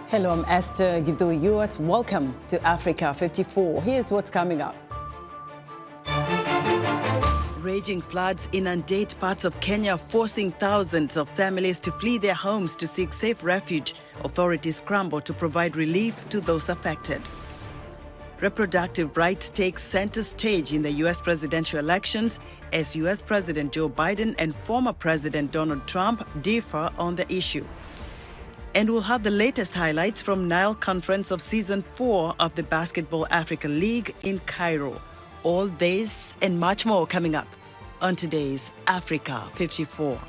Hello, I'm Esther Gidhu. Welcome to Africa 54. Here's what's coming up. Raging floods inundate parts of Kenya, forcing thousands of families to flee their homes to seek safe refuge. Authorities scramble to provide relief to those affected. Reproductive rights take center stage in the U.S. presidential elections as U.S. President Joe Biden and former President Donald Trump differ on the issue. And we'll have the latest highlights from Nile Conference of Season 4 of the Basketball Africa League in Cairo. All this and much more coming up on today's Africa 54.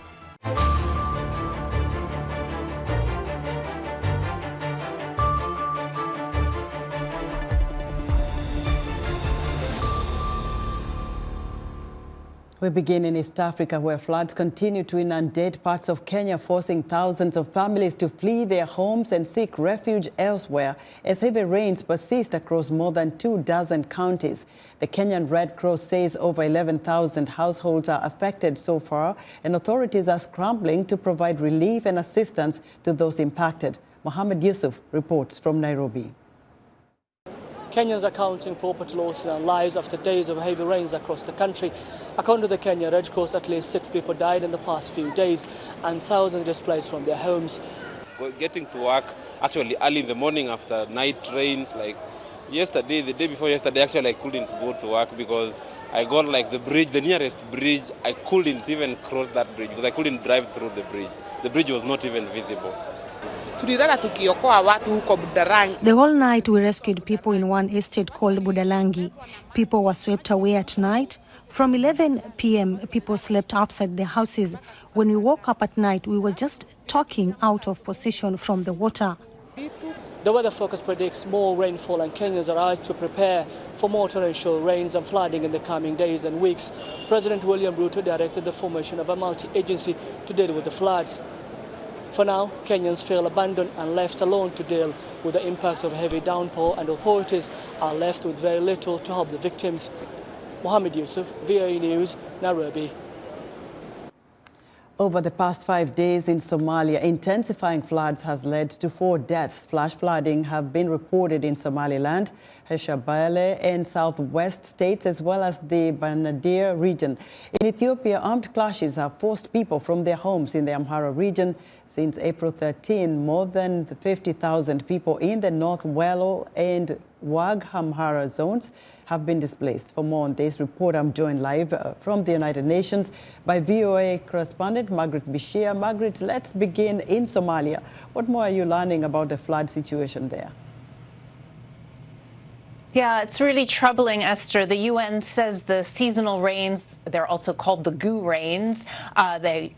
We begin in East Africa, where floods continue to inundate parts of Kenya, forcing thousands of families to flee their homes and seek refuge elsewhere as heavy rains persist across more than 24 counties. The Kenyan Red Cross says over 11,000 households are affected so far, and authorities are scrambling to provide relief and assistance to those impacted. Mohammed Yusuf reports from Nairobi. Kenyans are counting property losses and lives after days of heavy rains across the country. According to the Kenya Red Cross, at least 6 people died in the past few days and thousands displaced from their homes. Getting to work actually early in the morning after night rains, like yesterday, the day before yesterday, actually I couldn't go to work because I got like the bridge, the nearest bridge, I couldn't even cross that bridge because I couldn't drive through the bridge. The bridge was not even visible. The whole night we rescued people in one estate called Budalangi. People were swept away at night. From 11 p.m., people slept outside their houses. When we woke up at night, we were just talking out of position from the water. The weather focus predicts more rainfall, and Kenyans are urged to prepare for more torrential rains and flooding in the coming days and weeks. President William Ruto directed the formation of a multi-agency to deal with the floods. For now, Kenyans feel abandoned and left alone to deal with the impacts of heavy downpour, and authorities are left with very little to help the victims. Mohammed Yusuf, VOA News, Nairobi. Over the past 5 days in Somalia, intensifying floods has led to 4 deaths. Flash flooding have been reported in Somaliland, Hirshabelle and southwest states, as well as the Banaadir region. In Ethiopia, armed clashes have forced people from their homes in the Amhara region. Since April 13, more than 50,000 people in the North Wello and Wag Amhara zones have been displaced. For more on this report, I'm joined live from the United Nations by VOA correspondent Margaret Bishia. Margaret, let's begin in Somalia. What more are you learning about the flood situation there? Yeah, it's really troubling, Esther. The UN says the seasonal rains, they're also called the GU rains, they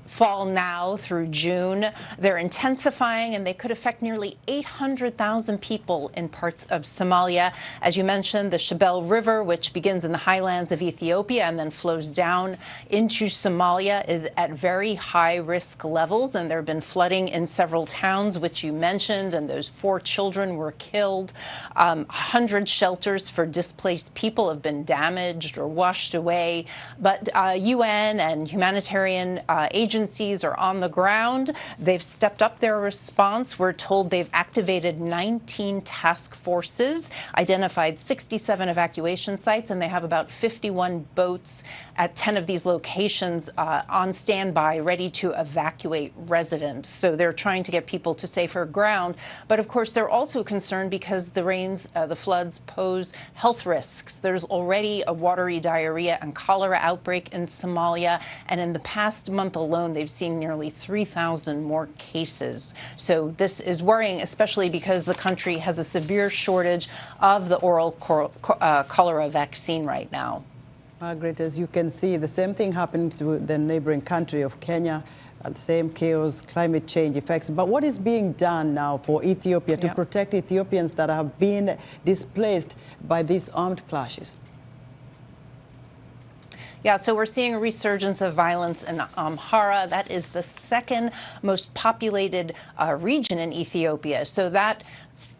fall now through June. They're intensifying, and they could affect nearly 800,000 people in parts of Somalia. As you mentioned, the Shabelle River, which begins in the highlands of Ethiopia and then flows down into Somalia, is at very high risk levels, and there have been flooding in several towns, which you mentioned, and those 4 children were killed. 100 shelters for displaced people have been damaged or washed away. But UN and humanitarian agencies are on the ground. They've stepped up their response. We're told they've activated 19 task forces, identified 67 evacuation sites, and they have about 51 boats at 10 of these locations on standby, ready to evacuate residents. So they're trying to get people to safer ground. But of course, they're also concerned because the rains, the floods pose health risks. There's already a watery diarrhea and cholera outbreak in Somalia. And in the past month alone, they've seen nearly 3,000 more cases. So this is worrying, especially because the country has a severe shortage of the oral cholera vaccine right now. Margaret, as you can see, the same thing happened to the neighboring country of Kenya, the same chaos, climate change effects. But what is being done now for Ethiopia to protect Ethiopians that have been displaced by these armed clashes? Yeah, so we're seeing a resurgence of violence in Amhara. That is the second most populated region in Ethiopia. So that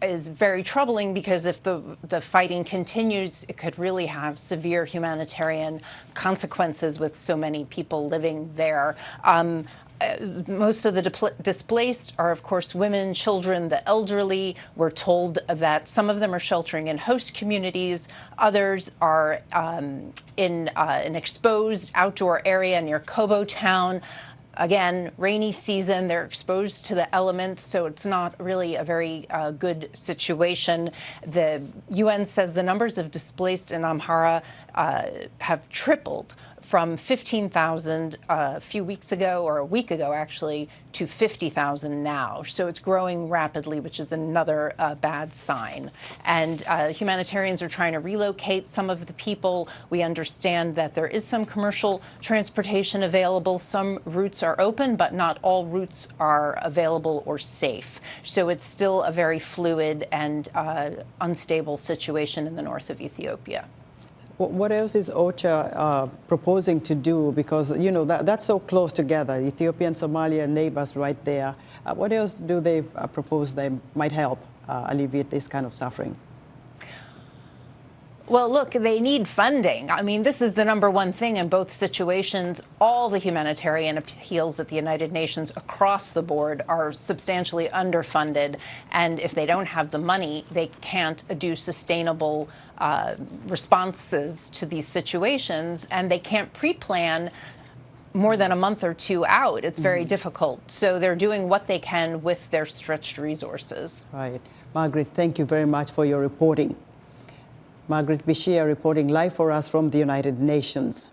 is very troubling because if the fighting continues, it could really have severe humanitarian consequences with so many people living there. most of the displaced are, of course, women, children, the elderly. We're told that some of them are sheltering in host communities. Others are in an exposed outdoor area near Kobo town. Again, rainy season, they're exposed to the elements, so it's not really a very good situation. The UN says the numbers of displaced in Amhara have tripled from 15,000 a few weeks ago, or a week ago actually, to 50,000 now. So it's growing rapidly, which is another bad sign. And humanitarians are trying to relocate some of the people. We understand that there is some commercial transportation available. Some routes are open, but not all routes are available or safe. So it's still a very fluid and unstable situation in the north of Ethiopia. What else is OCHA proposing to do? Because, you know, that's so close together, Ethiopia and Somalia, neighbors right there. What else do they propose that might help alleviate this kind of suffering? Well, look, they need funding. I mean, this is the number one thing in both situations. All the humanitarian appeals at the United Nations across the board are substantially underfunded. And if they don't have the money, they can't do sustainable responses to these situations. And they can't pre-plan more than a month or two out. It's very difficult. So they're doing what they can with their stretched resources. Right. Margaret, thank you very much for your reporting. Margaret Bishia reporting live for us from the United Nations.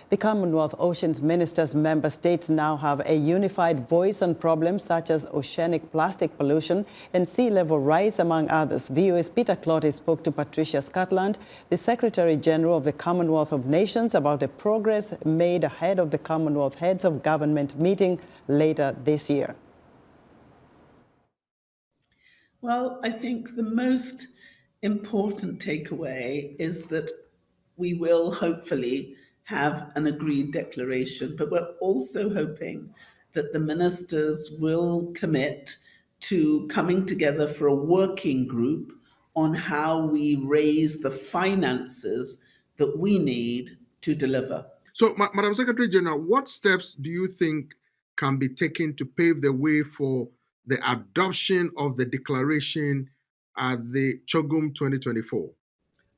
The Commonwealth Oceans Ministers member states now have a unified voice on problems such as oceanic plastic pollution and sea level rise, among others. VOA's Peter Clotty spoke to Patricia Scotland, the Secretary General of the Commonwealth of Nations, about the progress made ahead of the Commonwealth Heads of Government meeting later this year. Well, I think the most important takeaway is that we will hopefully have an agreed declaration, but we're also hoping that the ministers will commit to coming together for a working group on how we raise the finances that we need to deliver. So, Madam Secretary General, what steps do you think can be taken to pave the way for the adoption of the declaration at the CHOGM 2024?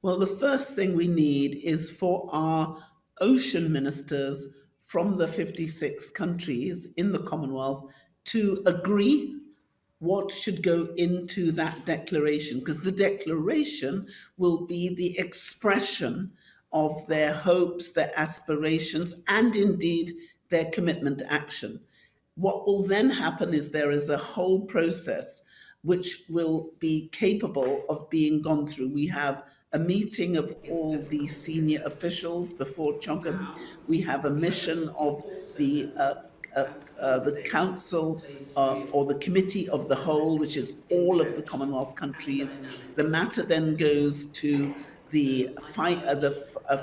Well, the first thing we need is for our ocean ministers from the 56 countries in the Commonwealth to agree what should go into that declaration, because the declaration will be the expression of their hopes, their aspirations, and indeed their commitment to action. What will then happen is there is a whole process which will be capable of being gone through. We have a meeting of all the senior officials before CHOGM. We have a mission of the council or the committee of the whole, which is all of the Commonwealth countries. The matter then goes to the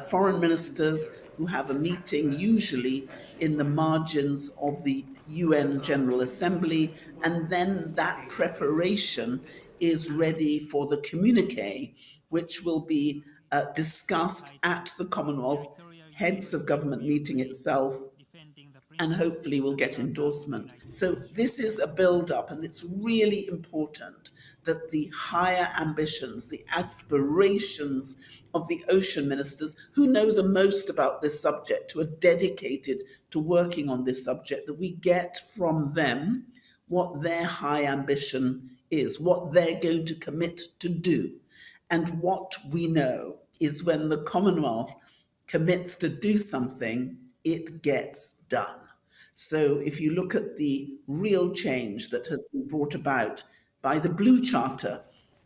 foreign ministers, who have a meeting usually in the margins of the UN General Assembly, and then that preparation is ready for the communique, which will be discussed at the Commonwealth Heads of Government meeting itself, and hopefully will get endorsement. So this is a build-up, and it's really important that the higher ambitions, the aspirations of the ocean ministers, who know the most about this subject, who are dedicated to working on this subject, that we get from them what their high ambition is, what they're going to commit to do. And what we know is when the Commonwealth commits to do something, it gets done. So if you look at the real change that has been brought about by the Blue Charter,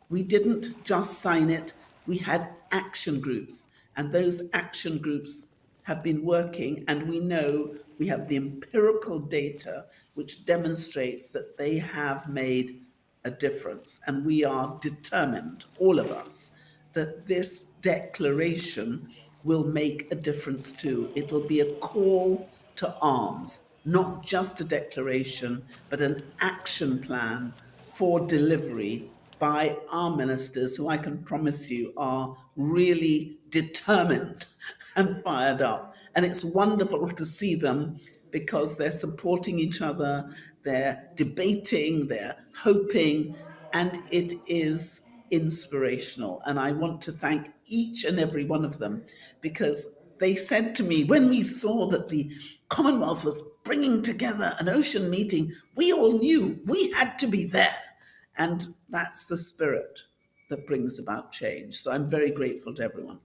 we didn't just sign it, we had action groups, and those action groups have been working, and we know we have the empirical data which demonstrates that they have made a difference. And we are determined, all of us, that this declaration will make a difference too. It will be a call to arms, not just a declaration, but an action plan for delivery by our ministers, who I can promise you are really determined and fired up. And it's wonderful to see them because they're supporting each other, they're debating, they're hoping, and it is inspirational. And I want to thank each and every one of them, because they said to me, when we saw that the Commonwealth was bringing together an ocean meeting, we all knew we had to be there. And that's the spirit that brings about change. So I'm very grateful to everyone.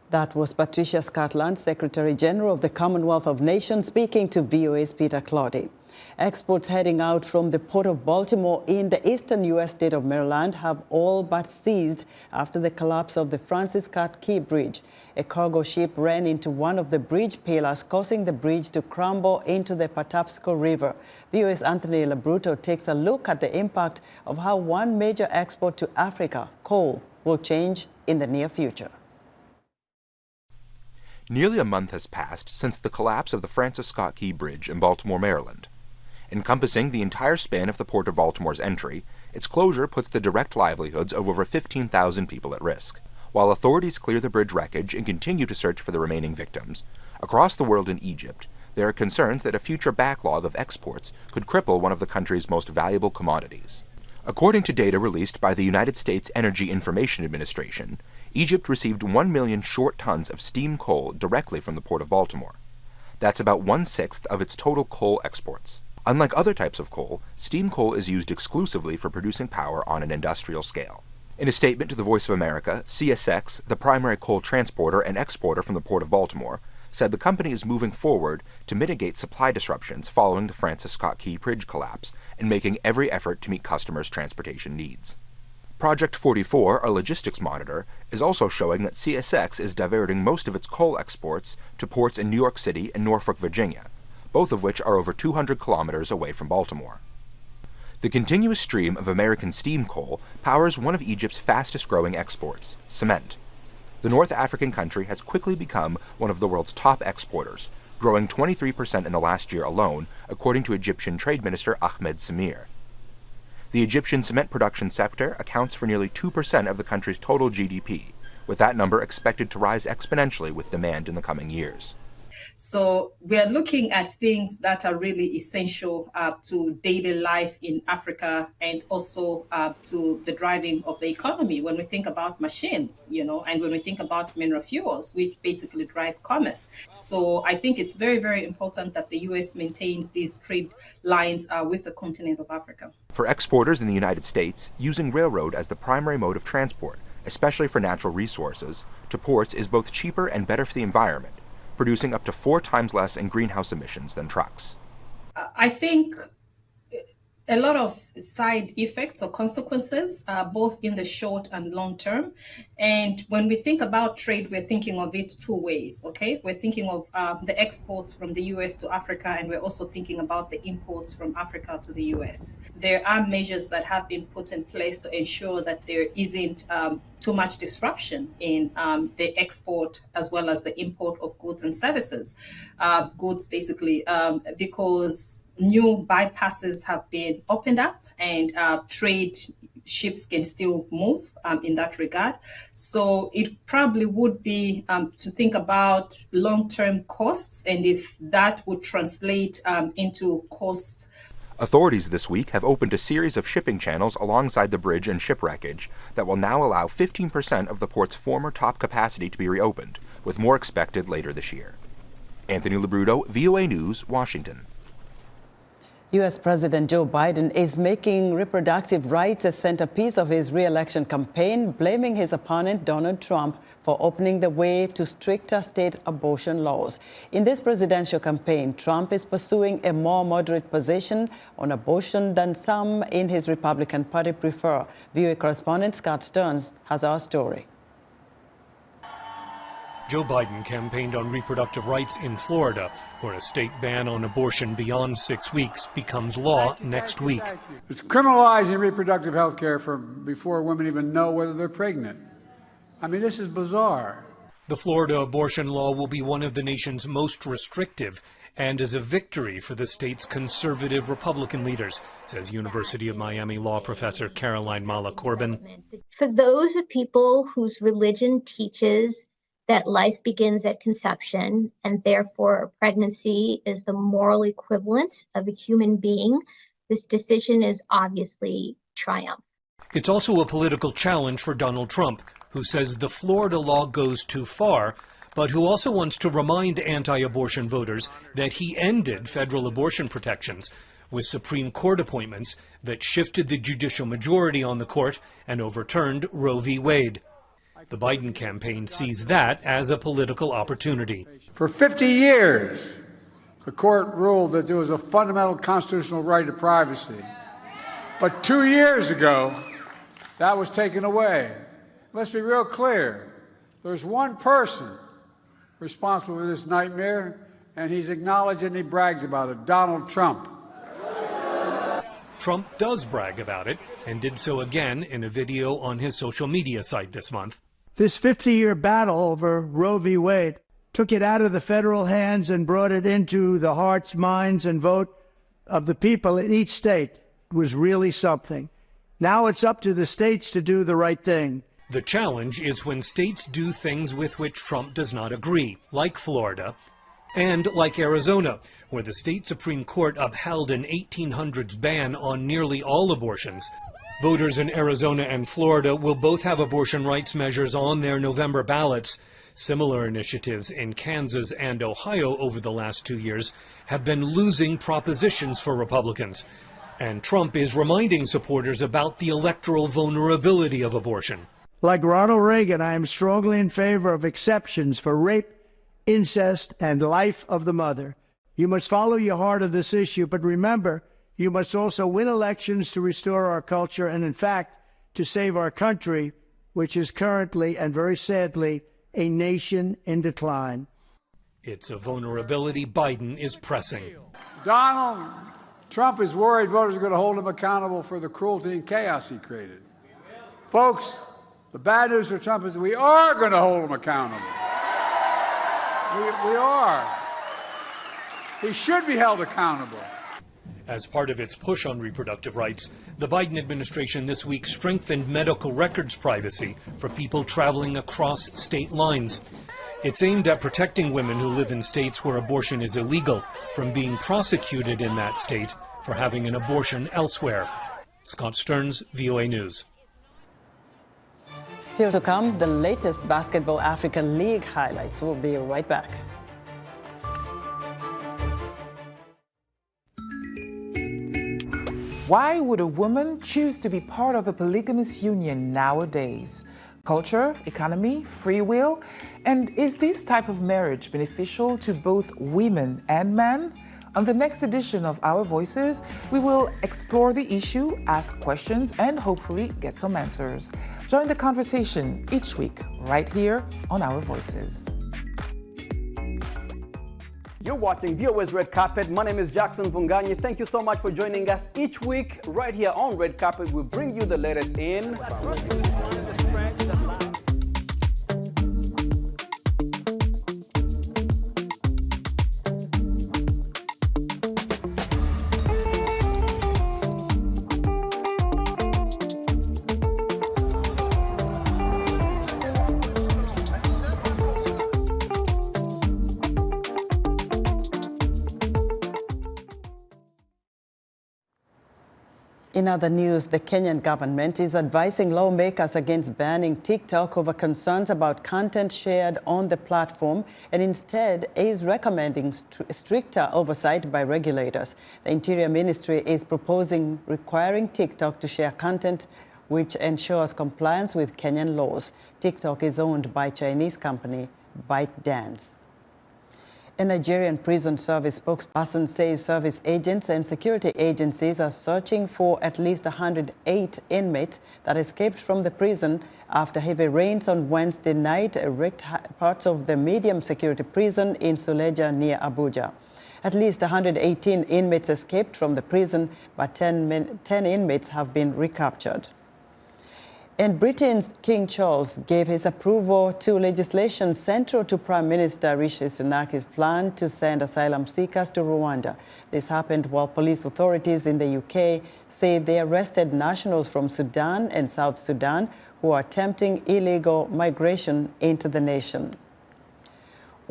That was Patricia Scotland, Secretary General of the Commonwealth of Nations, speaking to VOA's Peter Claudy. Exports heading out from the Port of Baltimore in the eastern U.S. state of Maryland have all but ceased after the collapse of the Francis Scott Key Bridge. A cargo ship ran into one of the bridge pillars, causing the bridge to crumble into the Patapsco River. VOA's Anthony Labruto takes a look at the impact of how one major export to Africa, coal, will change in the near future. Nearly a month has passed since the collapse of the Francis Scott Key Bridge in Baltimore, Maryland. Encompassing the entire span of the Port of Baltimore's entry, its closure puts the direct livelihoods of over 15,000 people at risk. While authorities clear the bridge wreckage and continue to search for the remaining victims, across the world in Egypt, there are concerns that a future backlog of exports could cripple one of the country's most valuable commodities. According to data released by the United States Energy Information Administration, Egypt received 1 million short tons of steam coal directly from the Port of Baltimore. That's about 1/6 of its total coal exports. Unlike other types of coal, steam coal is used exclusively for producing power on an industrial scale. In a statement to the Voice of America, CSX, the primary coal transporter and exporter from the Port of Baltimore, said the company is moving forward to mitigate supply disruptions following the Francis Scott Key Bridge collapse and making every effort to meet customers' transportation needs. Project 44, a logistics monitor, is also showing that CSX is diverting most of its coal exports to ports in New York City and Norfolk, Virginia, both of which are over 200 kilometers away from Baltimore. The continuous stream of American steam coal powers one of Egypt's fastest-growing exports, cement. The North African country has quickly become one of the world's top exporters, growing 23% in the last year alone, according to Egyptian Trade Minister Ahmed Samir. The Egyptian cement production sector accounts for nearly 2% of the country's total GDP, with that number expected to rise exponentially with demand in the coming years. So we are looking at things that are really essential to daily life in Africa, and also to the driving of the economy. When we think about machines, and when we think about mineral fuels, which basically drive commerce. So I think it's very, very important that the U.S. maintains these trade lines with the continent of Africa. For exporters in the United States, using railroad as the primary mode of transport, especially for natural resources, to ports is both cheaper and better for the environment, producing up to 4 times less in greenhouse emissions than trucks. I think a lot of side effects or consequences, both in the short and long term. And when we think about trade, we're thinking of it 2 ways, okay? We're thinking of the exports from the US to Africa, and we're also thinking about the imports from Africa to the US. There are measures that have been put in place to ensure that there isn't too much disruption in the export as well as the import of goods and services. Goods, basically, because new bypasses have been opened up, and trade ships can still move in that regard. So it probably would be to think about long-term costs, and if that would translate into costs. Authorities this week have opened a series of shipping channels alongside the bridge and ship wreckage that will now allow 15% of the port's former top capacity to be reopened, with more expected later this year. Anthony Labruto, VOA News, Washington. U.S. President Joe Biden is making reproductive rights a centerpiece of his re-election campaign, blaming his opponent Donald Trump for opening the way to stricter state abortion laws. In this presidential campaign, Trump is pursuing a more moderate position on abortion than some in his Republican Party prefer. VOA correspondent Scott Stearns has our story. Joe Biden campaigned on reproductive rights in Florida, where a state ban on abortion beyond 6 weeks becomes law next week. It's criminalizing reproductive health care from before women even know whether they're pregnant. I mean, this is bizarre. The Florida abortion law will be one of the nation's most restrictive and is a victory for the state's conservative Republican leaders, says University of Miami law professor Caroline Mala Corbin. For those of people whose religion teaches that life begins at conception, and therefore pregnancy is the moral equivalent of a human being, this decision is obviously triumph. It's also a political challenge for Donald Trump, who says the Florida law goes too far, but who also wants to remind anti-abortion voters that he ended federal abortion protections with Supreme Court appointments that shifted the judicial majority on the court and overturned Roe v. Wade. The Biden campaign sees that as a political opportunity. For 50 years, the court ruled that there was a fundamental constitutional right to privacy. But 2 years ago, that was taken away. Let's be real clear. There's one person responsible for this nightmare, and he's acknowledged and he brags about it, Donald Trump. Trump does brag about it, and did so again in a video on his social media site this month. This 50-year battle over Roe v. Wade took it out of the federal hands and brought it into the hearts, minds, and vote of the people in each state. It was really something. Now it's up to the states to do the right thing. The challenge is when states do things with which Trump does not agree, like Florida, and like Arizona, where the state Supreme Court upheld an 1800s ban on nearly all abortions. Voters in Arizona and Florida will both have abortion rights measures on their November ballots. Similar initiatives in Kansas and Ohio over the last 2 years have been losing propositions for Republicans. And Trump is reminding supporters about the electoral vulnerability of abortion. Like Ronald Reagan, I am strongly in favor of exceptions for rape, incest, and life of the mother. You must follow your heart on this issue, but remember, you must also win elections to restore our culture and, in fact, to save our country, which is currently, and very sadly, a nation in decline. It's a vulnerability Biden is pressing. Donald Trump is worried voters are going to hold him accountable for the cruelty and chaos he created. Folks, the bad news for Trump is we are going to hold him accountable. We are. He should be held accountable. As part of its push on reproductive rights, the Biden administration this week strengthened medical records privacy for people traveling across state lines. It's aimed at protecting women who live in states where abortion is illegal from being prosecuted in that state for having an abortion elsewhere. Scott Stearns, VOA News. Still to come, the latest Basketball African League highlights. We'll be right back. Why would a woman choose to be part of a polygamous union nowadays? Culture, economy, free will? And is this type of marriage beneficial to both women and men? On the next edition of Our Voices, we will explore the issue, ask questions, and hopefully get some answers. Join the conversation each week right here on Our Voices. You're watching VOA's Red Carpet. My name is Jackson Vunganye. Thank you so much for joining us each week right here on Red Carpet. We bring you the latest in In other news, the Kenyan government is advising lawmakers against banning TikTok over concerns about content shared on the platform and instead is recommending stricter oversight by regulators. The Interior Ministry is proposing requiring TikTok to share content which ensures compliance with Kenyan laws. TikTok is owned by Chinese company ByteDance. A Nigerian prison service spokesperson says service agents and security agencies are searching for at least 108 inmates that escaped from the prison after heavy rains on Wednesday night wrecked parts of the medium security prison in Suleja near Abuja. At least 118 inmates escaped from the prison, but 10 inmates have been recaptured. And Britain's King Charles gave his approval to legislation central to Prime Minister Rishi Sunak's plan to send asylum seekers to Rwanda. This happened while police authorities in the UK say they arrested nationals from Sudan and South Sudan who are attempting illegal migration into the nation.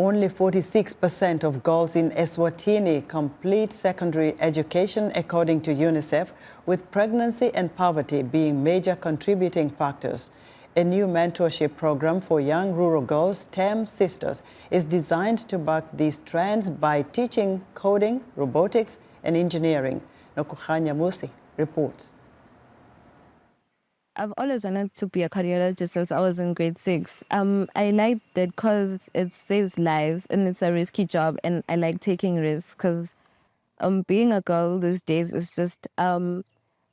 Only 46% of girls in Eswatini complete secondary education, according to UNICEF, with pregnancy and poverty being major contributing factors. A new mentorship program for young rural girls, STEM Sisters, is designed to back these trends by teaching coding, robotics, and engineering. Nokukhanya Musi reports. I've always wanted to be a cardiologist since I was in grade 6. I like that because it saves lives and it's a risky job, and I like taking risks because being a girl these days is just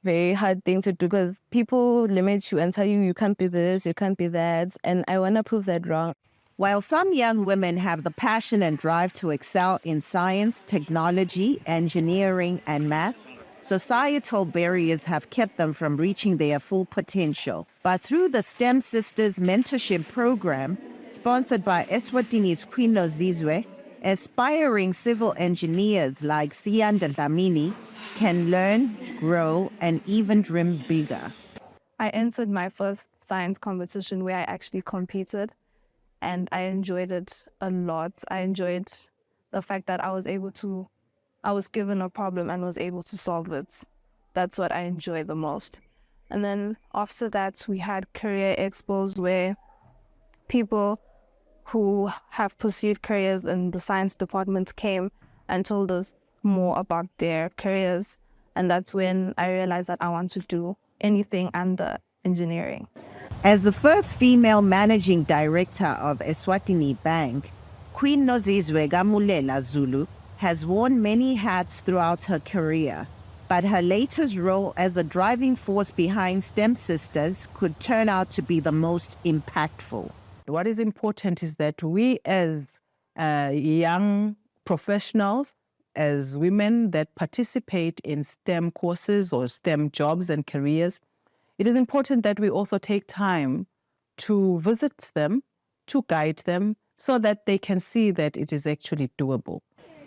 very hard thing to do because people limit you and tell you can't be this, you can't be that, and I want to prove that wrong. While some young women have the passion and drive to excel in science, technology, engineering, and math, societal barriers have kept them from reaching their full potential. But through the STEM Sisters Mentorship Program, sponsored by Eswatini's Queen Nozizwe, aspiring civil engineers like Siyanda Dlamini can learn, grow, and even dream bigger. I entered my first science competition where I actually competed, and I enjoyed it a lot. I enjoyed the fact that I was given a problem and was able to solve it. That's what I enjoy the most. And then after that, we had career expos where people who have pursued careers in the science department came and told us more about their careers. And that's when I realized that I want to do anything under engineering. As the first female managing director of Eswatini Bank, Queen Nozizwe Gamulela Zulu has worn many hats throughout her career, but her latest role as a driving force behind STEM Sisters could turn out to be the most impactful. What is important is that we as young professionals, as women that participate in STEM courses or STEM jobs and careers, it is important that we also take time to visit them, to guide them, so that they can see that it is actually doable.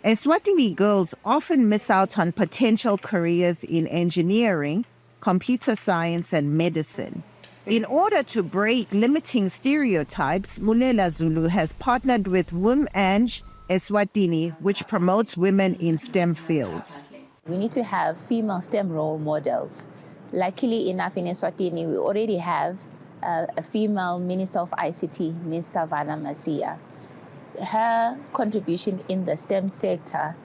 Eswatini girls often miss out on potential careers in engineering, computer science, and medicine. In order to break limiting stereotypes, Mulela Zulu has partnered with WomEng Eswatini, which promotes women in STEM fields. We need to have female STEM role models. Luckily enough, in Eswatini, we already have a female Minister of ICT, Ms. Savannah Masia. Her contribution in the STEM sector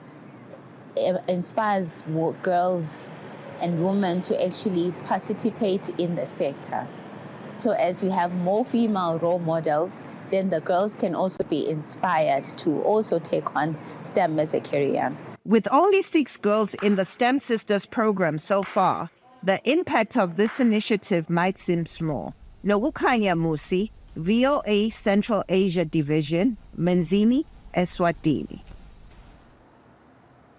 inspires more girls and women to actually participate in the sector. So as we have more female role models, then the girls can also be inspired to also take on STEM as a career. With only 6 girls in the STEM Sisters program so far, the impact of this initiative might seem small. Nokukhanya Musi, VOA Central Asia Division, Menzini, Eswatini.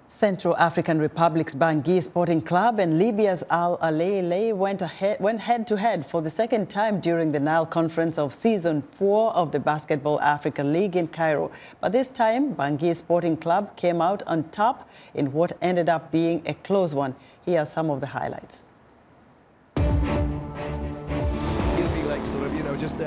Central African Republic's Bangui Sporting Club and Libya's Al Ahly went head-to-head for the second time during the Nile Conference of Season 4 of the Basketball Africa League in Cairo. But this time, Bangui Sporting Club came out on top in what ended up being a close one. Here are some of the highlights. He'll be like sort of, just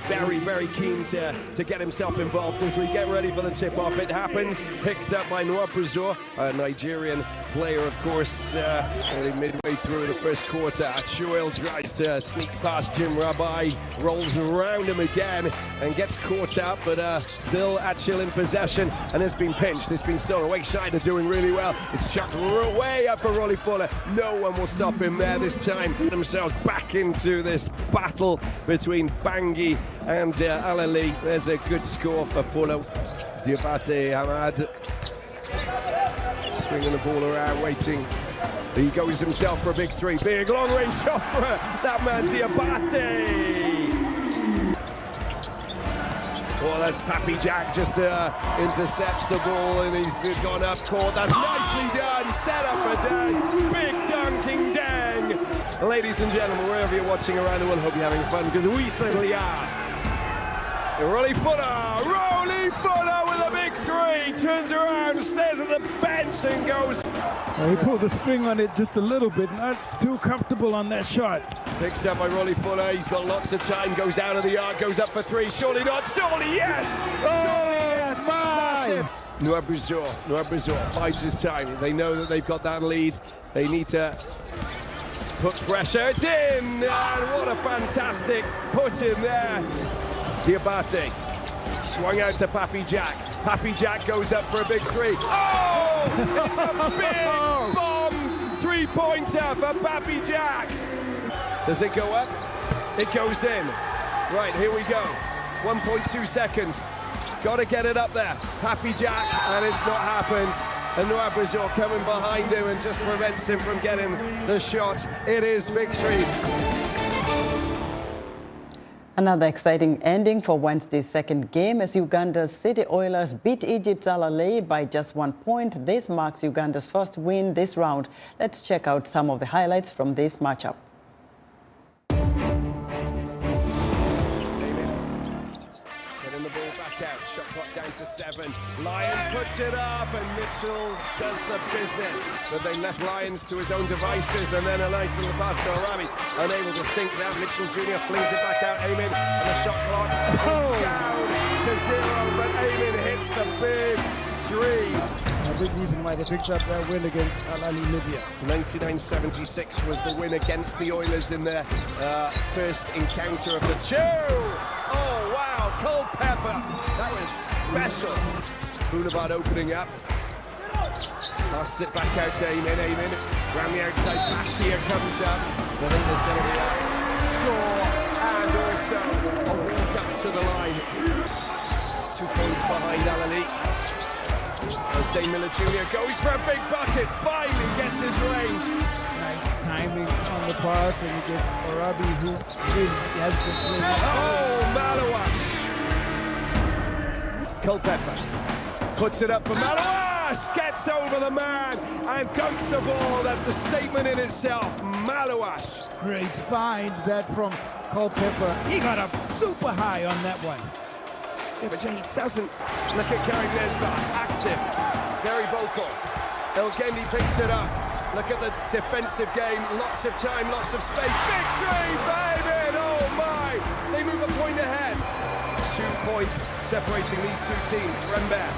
very, very keen to get himself involved as we get ready for the tip-off. It happens, picked up by Nwabuzo, a Nigerian player, of course, midway through the first quarter. Achuil tries to sneak past Jim Rabai, rolls around him again and gets caught out, but still Achuil in possession, and it's been pinched, it's been stolen. Wakeside are doing really well. It's chucked way up for Rolly Fuller. No one will stop him there this time. Put themselves back into this battle between Bangui and Al Ahly. There's a good score for Fuller. Diabate Hamad swinging the ball around, waiting. He goes himself for a big 3. Big long-range shot for that man, Diabate. Oh, that's Papi Jack just intercepts the ball, and he's gone up court. That's nicely done. Set up for Dang. Big dunking Dang. Ladies and gentlemen, wherever you're watching around the world, hope you're having fun, because we certainly are. Rolly Fuller with a big 3, turns around, stares at the bench and goes. He pulled the string on it just a little bit, not too comfortable on that shot. Picked up by Rolly Fuller, he's got lots of time, goes out of the yard, goes up for 3, surely not, surely yes! Oh! Nile bides his time. They know that they've got that lead. They need to put pressure. It's in! And what a fantastic put in there. Diabate swung out to Papi Jack. Papi Jack goes up for a big three. Oh! It's a big bomb three-pointer for Papi Jack. Does it go up? It goes in. Right, here we go. 1.2 seconds. Got to get it up there. Papi Jack, and it's not happened. And Nile coming behind him and just prevents him from getting the shot. It is victory. Another exciting ending for Wednesday's second game as Uganda's City Oilers beat Egypt's Al Ahly by just 1 point. This marks Uganda's first win this round. Let's check out some of the highlights from this matchup. Shot clock down to 7. Lyons puts it up and Mitchell does the business. But they left Lyons to his own devices and then a nice little pass to Arabi. Unable to sink that. Mitchell Jr. flings it back out. Amin and the shot clock is down to 0. But Amin hits the big 3. A big reason why they picked up that win against Al Ahly Libya. 1976 was the win against the Oilers in their first encounter of the two. Oh, wow, Culpepper. That was special. Boulevard opening up. Pass it back out to Amin. Amin around the outside. Bashir comes up. I think there's going to be a score and also a walk up to the line. 2 points behind Al Ahly. As Dane Miller Jr. goes for a big bucket. Finally gets his range. Nice timing on the pass, and he gets Arabi, who really has been playing. Oh, Malawash. Culpepper puts it up for Malawash, gets over the man and dunks the ball. That's a statement in itself. Malawash. Great find that from Culpepper. He got up super high on that one. Yeah, but he doesn't look at Gary Nesbitt. Active, very vocal. El-Gendi picks it up. Look at the defensive game. Lots of time, lots of space. Big three, baby! Oh my! They move a point ahead. 2 points separating these two teams. Rembert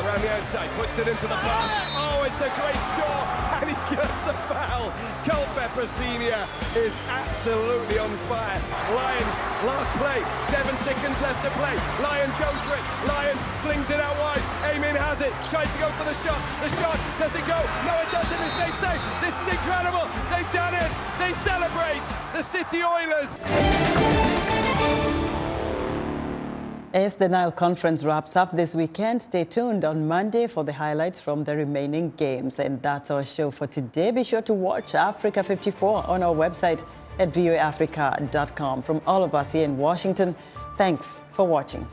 around the outside, puts it into the bar. Oh, it's a great score, and he gets the foul. Culpepper Senior is absolutely on fire. Lyons, last play, 7 seconds left to play. Lyons goes for it. Lyons flings it out wide. Amin has it, tries to go for the shot. The shot, does it go? No, it doesn't, as they say. This is incredible. They've done it. They celebrate the City Oilers. As the Nile Conference wraps up this weekend, stay tuned on Monday for the highlights from the remaining games. And that's our show for today. Be sure to watch Africa 54 on our website at voaafrica.com. From all of us here in Washington, thanks for watching.